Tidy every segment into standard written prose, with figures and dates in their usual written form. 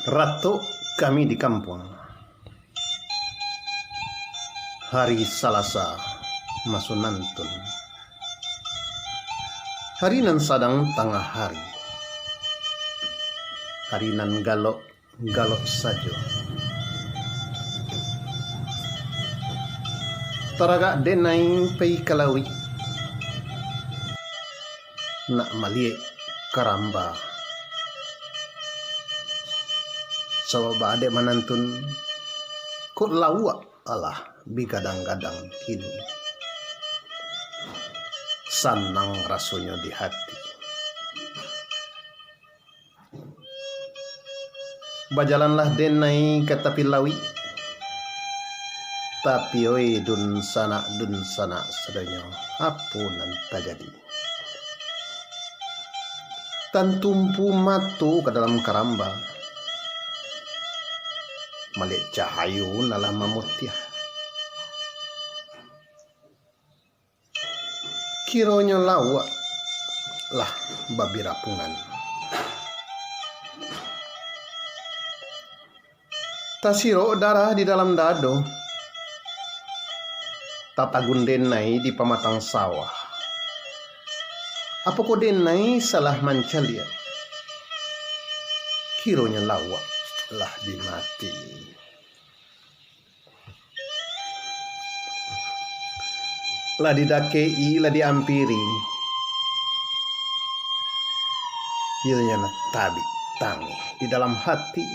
Ratu kami di kampung. Hari Salasa masunantun. Hari nan sadang tengah hari. Hari nan galok sajo. Taraga denai pei kalawi. Nak malie karamba. Sababa ade manantun kok lawa alah bigadang-gadang kini. Sanang rasanya di hati. Bajalanlah denai kata pilawi. Tapi oi dun sana sedanya apunan tajadi. Tan tumpu matu ke dalam karamba. Malik cahayu nalah mamutiah. Kironya lawa lah babi rapungan. Tasiro darah di dalam dado. Tatagun denai di pematang sawah. Apa kau denai salah mancalia? Kironya lawa lah dimati. Lah didakei, lah diampiri. Ianya tabi tangi di dalam hati.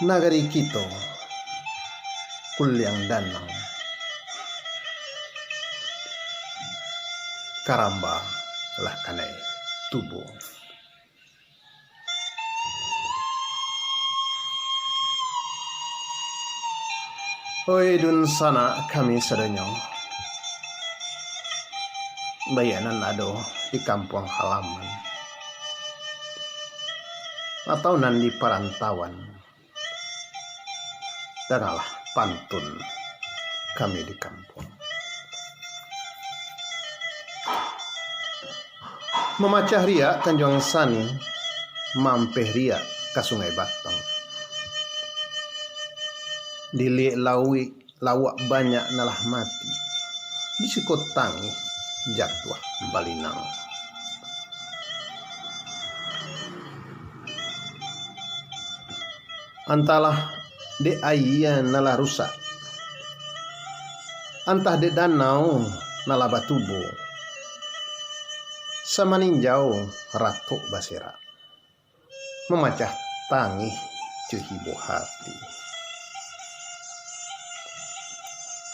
Nagari kita kuliang danang. Karamba lah kanai tubuh. Oi dun sana kami sedanya. Bayanan ado di kampung halaman. Atau nan di perantauan. Dan alah pantun kami di kampung. Memacah ria Tanjung Sani, mampeh ria ke Sungai Batang. Dili lawak banyak nalah mati. Di sikotangi jatuh balinang. Antalah de ayah nalah rusak. Antah de danau nalah batubo. Sama ninjau ratu basira. Memacah tangi cuhibo hati.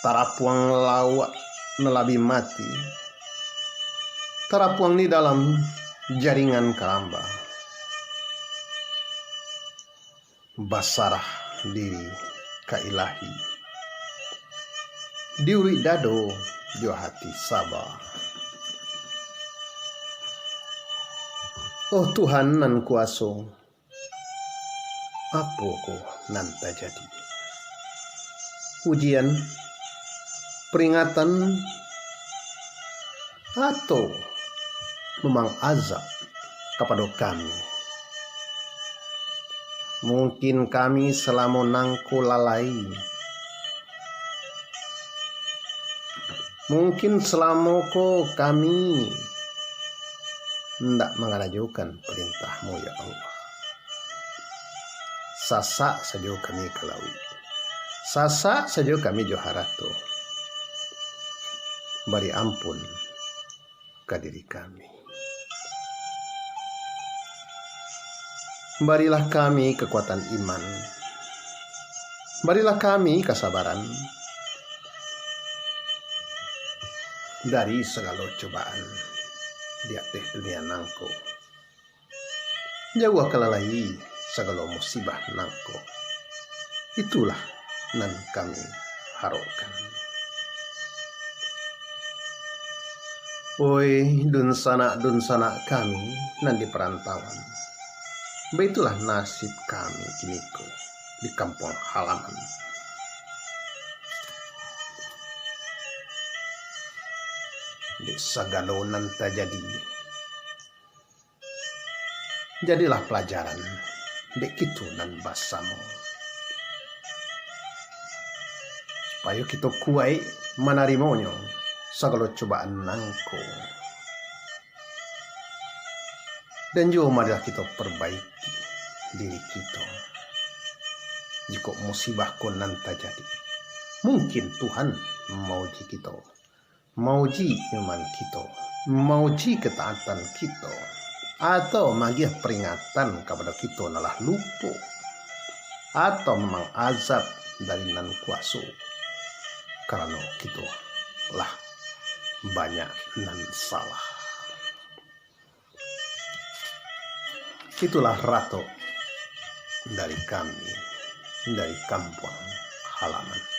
Tarapuang lawak nelabi mati. Tarapuang di dalam jaringan karamba. Basarah diri kailahi. Diuri dado jo hati sabar. Oh Tuhan nan kuaso, apa ko nan terjadi? Ujian, peringatan, atau memang azab kepada kami? Mungkin kami selama nangku lalai. Mungkin selama kami hendak mengajukan perintahmu ya Allah. Sasak saja kami kelawi. Sasak saja kami joharatu. Beri ampun ke diri kami. Barilah kami kekuatan iman. Barilah kami kesabaran. Dari segala cobaan di atas dunia nangko. Jauh kelalai segala musibah nangko. Itulah nan kami harapkan. Oi dun sana kami nan di perantauan. Baitulah nasib kami kiniko di kampung halaman. di sagalonan terjadi. Jadilah pelajaran di kitu dan basamu, supaya kita kuai menarimonyo segala cobaan nangko. Dan juga marilah kita perbaiki diri kita. Jika musibah konan terjadi, mungkin Tuhan mauji kita, mauji iman kita, mauji ketaatan kita, atau magiah peringatan kepada kita nalah lupa, atau memang azab dari nan kuasa karena kita lah banyak nan salah. Itulah ratu dari kami, dari kampung halaman.